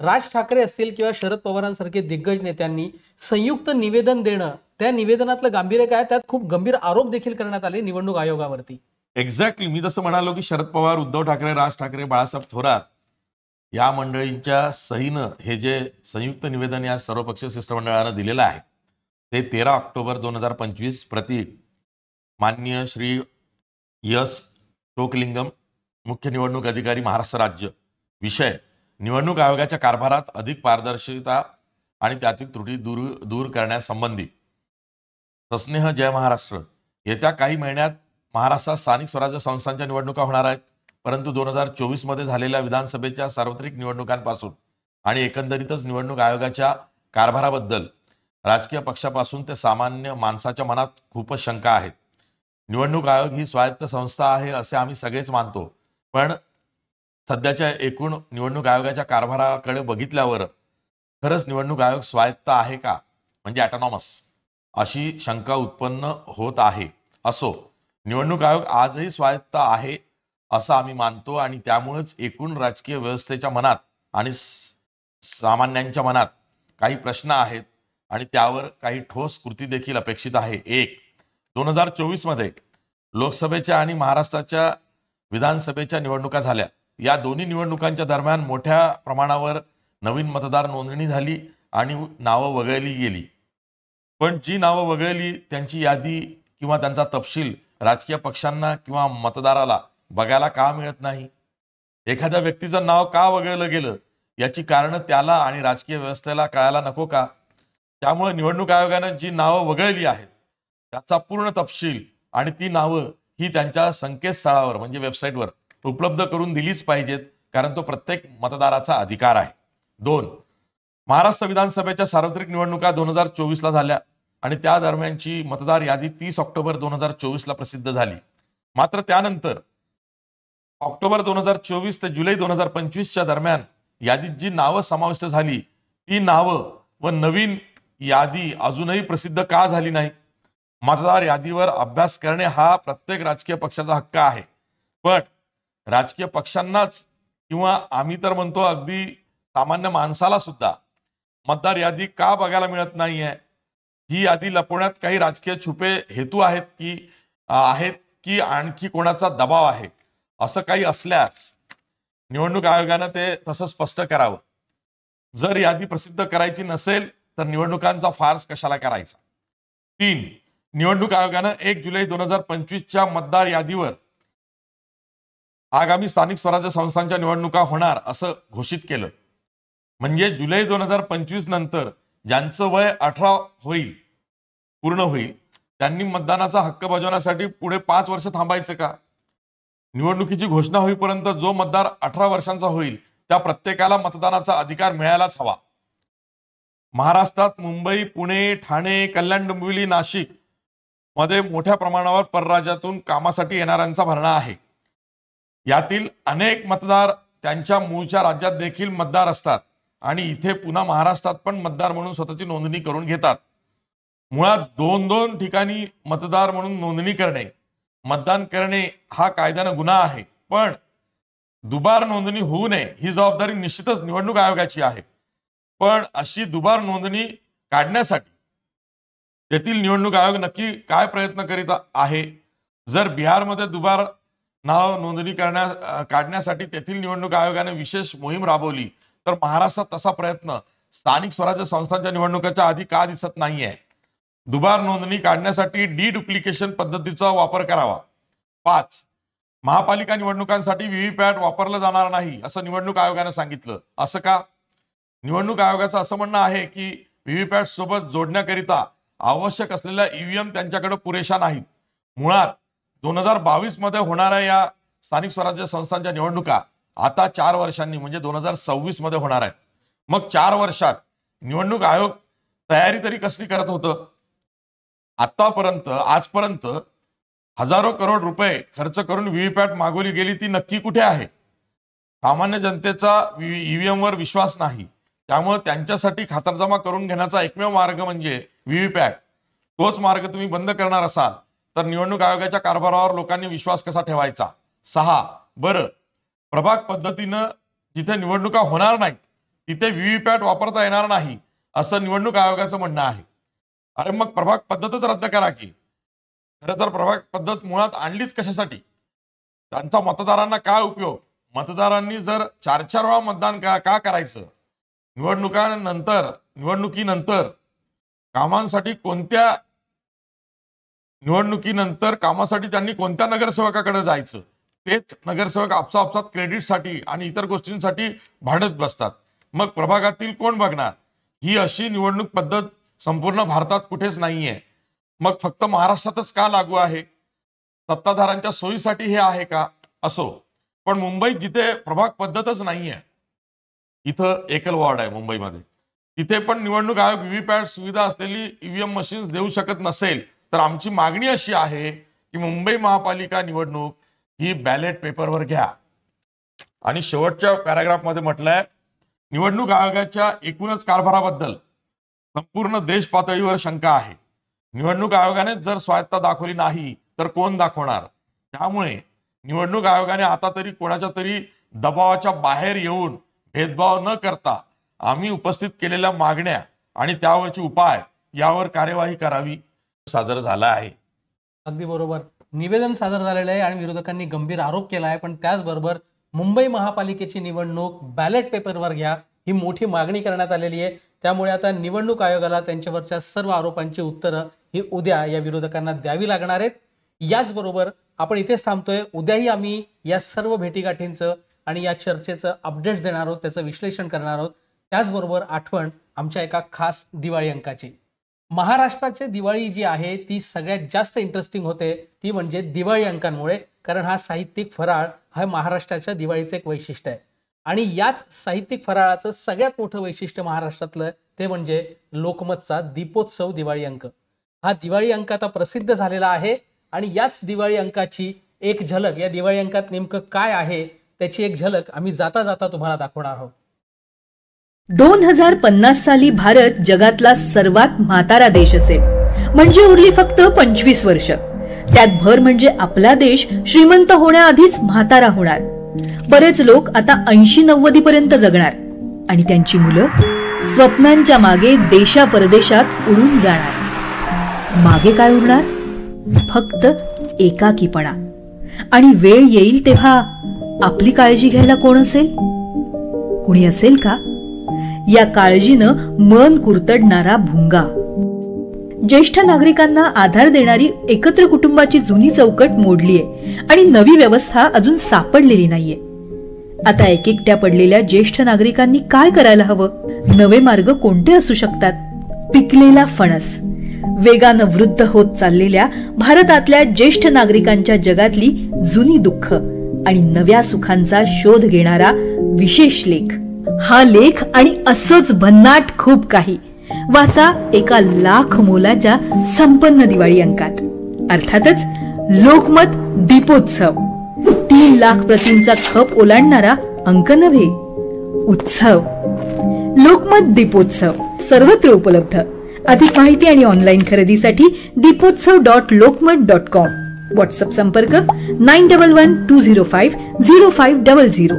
राज ठाकरे असतील किंवा शरद पवारांसारखे दिग्गज नेत्यांनी संयुक्त निवेदन देणं, त्या निवेदनातलं गांभीर्य काय, त्यात खूप गंभीर आरोप देखील करण्यात आले निवडणूक आयोगावरती. एक्झॅक्टली मी जसं म्हणालो की शरद पवार, उद्धव ठाकरे, राज ठाकरे, बाळासाहेब थोरात या मंडळींच्या सहीनं हे जे संयुक्त निवेदन या सर्वपक्षीय शिष्टमंडळानं दिलेलं आहे ते 13 ऑक्टोबर 2025 प्रति माननीय श्री यस टोकलिंगम, मुख्य निवडणूक अधिकारी महाराष्ट्र राज्य. विषय: निवडणूक आयोगाच्या कारभारात अधिक पारदर्शकता आणि त्यातील त्रुटी दूर करण्यासंबंधी. सस्नेह जय महाराष्ट्र. येत्या काही महिन्यात महाराष्ट्रात स्थानिक स्वराज्य संस्थांच्या निवडणुका होणार आहेत. परंतु 2024 मध्ये झालेल्या विधानसभेच्या सार्वत्रिक निवडणुकांपासून आणि एकंदरीतच निवडणूक आयोगाच्या कारभाराबद्दल राजकीय पक्षापासून ते सामान्य माणसाच्या मनात खूपच शंका आहेत. निवडणूक आयोग ही स्वायत्त संस्था आहे असे आम्ही सगळेच मानतो, पण सध्याच्या एकूण निवडणूक आयोगाच्या कारभाराकडे बघितल्यावर खरंच निवडणूक आयोग स्वायत्त आहे का, म्हणजे ऑटोनॉमस, अशी शंका उत्पन्न होत आहे. असो, निवडणूक आयोग आजही स्वायत्त आहे असं आम्ही मानतो आणि त्यामुळेच एकूण राजकीय व्यवस्थेच्या मनात आणि सामान्यांच्या मनात काही प्रश्न आहेत आणि त्यावर काही ठोस कृती देखील अपेक्षित आहे. 1. 2024 मध्ये लोकसभेच्या आणि महाराष्ट्राच्या विधानसभेच्या निवडणुका झाल्या. या दोन्ही निवडणुकांच्या दरम्यान मोठ्या प्रमाणावर नवीन मतदार नोंदणी झाली आणि नावं वगळली गेली. पण जी नावं वगळली त्यांची यादी किंवा त्यांचा तपशील राजकीय पक्षांना किंवा मतदाराला बघायला का मिळत नाही? एखाद्या व्यक्तीचं नाव का वगळलं गेलं याची कारणं त्याला आणि राजकीय व्यवस्थेला कळायला नको का? त्यामुळे निवडणूक आयोगानं जी नावं वगळली आहेत त्याचा पूर्ण तपशील आणि ती नावं ही त्यांच्या संकेतस्थळावर म्हणजे वेबसाईटवर उपलब्ध करून दिलीच पाहिजेत, कारण तो प्रत्येक मतदाराचा अधिकार आहे. 2. महाराष्ट्र विधानसभेच्या सार्वत्रिक निवडणुका 2024 झाल्या आणि त्या दरम्यानची मतदार यादी 30 ऑक्टोबर 2024 प्रसिद्ध झाली. मात्र त्यानंतर ऑक्टोबर 2024 ते जुलै 2025 दरम्यान यादीत जी नावं समाविष्ट झाली ती नावं व नवीन यादी अजूनही प्रसिद्ध का झाली नाही? मतदार यादीवर अभ्यास करणे हा प्रत्येक राजकीय पक्षाचा हक्क आहे, पण राजकीय पक्षांनाच किंवा आम्ही तर म्हणतो अगदी सामान्य माणसाला सुद्धा मतदार यादी का बघायला मिळत नाहीये? ही यादी लपवण्यात काही राजकीय छुपे हेतू आहेत की आणखी कोणाचा दबाव आहे? असं काही असल्यास निवडणूक आयोगानं ते तसं स्पष्ट करावं. जर यादी प्रसिद्ध करायची नसेल तर निवडणुकांचा फार्स कशाला करायचा? 3. निवडणूक आयोगानं 1 जुलै 2025 मतदार यादीवर आगामी स्थानिक स्वराज्य संस्थांच्या निवडणुका होणार असं घोषित केलं. म्हणजे जुलै 2025 नंतर ज्यांचं वय 18 पूर्ण होईल त्यांनी मतदानाचा हक्क बजावण्यासाठी पुढे 5 वर्ष थांबायचं का? निवडणुकीची घोषणा होईपर्यंत जो मतदार 18 वर्षांचा होईल त्या प्रत्येकाला मतदानाचा अधिकार मिळायलाच हवा. महाराष्ट्रात मुंबई, पुणे, ठाणे, कल्याण, डोंबिवली, नाशिक मध्ये मोठ्या प्रमाणावर परराज्यातून कामासाठी येणाऱ्यांचा भरणा आहे. यातील अनेक मतदार त्यांच्या मूळच्या राज्यात देखील मतदार असतात आणि इथे पुन्हा महाराष्ट्रात पण मतदार म्हणून स्वतःची नोंदणी करून घेतात. मुळात 2 ठिकाणी मतदार म्हणून नोंदणी करणे, मतदान करणे हा कायद्यानं गुन्हा आहे, पण दुबार नोंदणी होऊ नये ही जबाबदारी निश्चितच निवडणूक आयोगाची आहे. पण अशी दुबार नोंदणी काढण्यासाठी तेथील निवडणूक आयोग नक्की काय प्रयत्न करीत आहे? जर बिहारमध्ये दुबार नाव नोंदणी काढण्यासाठी तेथील निवडणूक आयोगाने विशेष मोहीम राबवली तर महाराष्ट्रात तसा प्रयत्न स्थानिक स्वराज्य संस्थांच्या निवडणुकाच्या आधी का दिसत नाहीये? दुबार नोंदणी काढण्यासाठी डुप्लिकेशन पद्धतीचा वापर करावा. 5. महापालिका निवडणुकांसाठी व्हीव्हीपॅट वापरलं जाणार नाही असं निवडणूक आयोगाने सांगितलं. असं का? निवडणूक आयोगाचं असं म्हणणं आहे की व्हीव्हीपॅट सोबत जोडण्याकरिता आवश्यक असलेल्या ईव्हीएम त्यांच्याकडे पुरेशा नाहीत. मुळात 2022 मध्ये होणाऱ्या या स्थानिक स्वराज्य संस्थांच्या निवडणुका आता 4 वर्षांनी म्हणजे 2026 मध्ये होणार आहेत. मग 4 वर्षात निवडणूक आयोग तयारी तरी कसली करत होतं? आजपर्यंत हजारो करोड रुपये खर्च करून व्हीव्हीपॅट मागवली गेली, ती नक्की कुठे आहे? सामान्य जनतेचा ईव्हीएम वर विश्वास नाही, त्यामुळे त्यांच्यासाठी खातरजमा करून घेण्याचा एकमेव मार्ग म्हणजे व्हीव्हीपॅट. तोच मार्ग तुम्ही बंद करणार असाल तर निवडणूक आयोगाच्या कारभारावर लोकांनी विश्वास कसा ठेवायचा? 6. बरं, प्रभाग पद्धतीनं जिथे निवडणुका होणार नाहीत तिथे व्हीव्हीपॅट वापरता येणार नाही असं निवडणूक आयोगाचं म्हणणं आहे. अरे मग प्रभाग पद्धतच रद्द करा की. खरं तर प्रभाग पद्धत मुळात आणलीच कशासाठी? त्यांचा मतदारांना काय उपयोग? मतदारांनी जर 4-4 वेळा मतदान का करायचं? निवडणुकीनंतर कामासाठी त्यांनी कोणत्या नगरसेवकाकडे जायचं? तेच नगरसेवक आपसात क्रेडिटसाठी आणि इतर गोष्टींसाठी भांडत बसतात. मग प्रभागातील कोण बघणार? ही अशी निवडणूक पद्धत संपूर्ण भारतात कुठेच नाहीये. मग फक्त महाराष्ट्रातच का लागू आहे? सत्ताधाऱ्यांच्या सोयीसाठी हे आहे का? असो, पण मुंबईत जिथे प्रभाग पद्धतच नाहीये, इथं एकल वॉर्ड आहे मुंबईमध्ये, तिथे पण निवडणूक आयोग व्हीव्हीपॅट सुविधा असलेली ईव्हीएम मशीन्स देऊ शकत नसेल तर आमची मागणी अशी आहे की मुंबई महापालिका निवडणूक ही बॅलेट पेपरवर घ्या. आणि शेवटच्या पॅराग्राफमध्ये म्हटलंय, निवडणूक आयोगाच्या एकूणच कारभाराबद्दल संपूर्ण देश पातळीवर शंका आहे. निवडणूक आयोगाने जर स्वायत्ता दाखवली नाही तर कोण दाखवणार? त्यामुळे निवडणूक आयोगाने आता तरी कोणाच्या तरी दबावाच्या बाहेर येऊन भेदभाव न करता आम्ही उपस्थित केलेल्या मागण्या आणि त्यावरचे उपाय यावर कार्यवाही करावी. सादर झाला आहे. अगदी बरोबर. निवेदन सादर झालेलं आहे आणि विरोधकांनी गंभीर आरोप केला आहे. पण त्याचबरोबर मुंबई महापालिकेची निवडणूक बॅलेट पेपरवर घ्या ही मोठी मागणी करण्यात आलेली आहे. त्यामुळे आता निवडणूक आयोगाला त्यांच्यावरच्या सर्व आरोपांची उत्तरं ही उद्या या विरोधकांना द्यावी लागणार आहेत. याचबरोबर आपण इथेच थांबतोय. उद्याही आम्ही या सर्व भेटीगाठींचं आणि या चर्चेचं अपडेट्स देणार आहोत, त्याचं विश्लेषण करणार आहोत. त्याचबरोबर आठवण आमच्या एका खास दिवाळी अंकाची. महाराष्ट्राची दिवाळी जी आहे ती सगळ्यात जास्त इंटरेस्टिंग होते ती म्हणजे दिवाळी अंकांमुळे, कारण हा साहित्यिक फराळ हा महाराष्ट्राच्या दिवाळीचं एक वैशिष्ट्य आहे. आणि याच साहित्यिक फराळाचं सगळ्यात मोठं वैशिष्ट्य महाराष्ट्रातलं ते म्हणजे लोकमतचा दीपोत्सव दिवाळी अंक. हा दिवाळी अंक आता प्रसिद्ध झालेला आहे आणि याच दिवाळी अंकाची एक झलक, या दिवाळी अंकात नेमकं काय आहे त्याची एक झलक आम्ही जाता जाता तुम्हाला दाखवणार आहोत. 2050 साली भारत जगातला सर्वात म्हातारा देश असेल, म्हणजे उरली फक्त 25 वर्ष. त्यात भर म्हणजे आपला देश श्रीमंत होण्याआधीच म्हातारा होणार. बरेच लोक आता 80-90 पर्यंत जगणार आणि त्यांची मुलं स्वप्नांच्या मागे देशा परदेशात उडून जाणार. मागे काय उरणार? फक्त एकाकीपणा. आणि वेळ येईल तेव्हा आपली काळजी घ्यायला कोण असेल? कुणी असेल का? या काळजीनं मन कुरतडणारा भुंगा. ज्येष्ठ नागरिकांना आधार देणारी एकत्र कुटुंबाची जुनी चौकट मोडलीये आणि नवी व्यवस्था अजून सापडलेली नाहीये. आता एकट्या पडलेल्या ज्येष्ठ नागरिकांनी काय करायला हवं? नवे मार्ग कोणते असू शकतात? पिकलेला फणस. वेगानं वृद्ध होत चाललेल्या भारतातल्या ज्येष्ठ नागरिकांच्या जगातली जुनी दुःख आणि नव्या सुखांचा शोध घेणारा विशेष लेख. हा लेख आणि असंच भन्नाट खूप काही वाचा एका लाख मोलाच्या संपन्न दिवाळी अंकात. अर्थातच लोकमत दीपोत्सव. 3 लाख प्रतींचा खप ओलांडणारा अंक नव्हे, उत्सव. लोकमत दीपोत्सव सर्वत्र उपलब्ध. अधिक माहिती आणि ऑनलाईन खरेदीसाठी दीपोत्सव.lokmat.com. व्हॉट्सअप संपर्क 9112050500.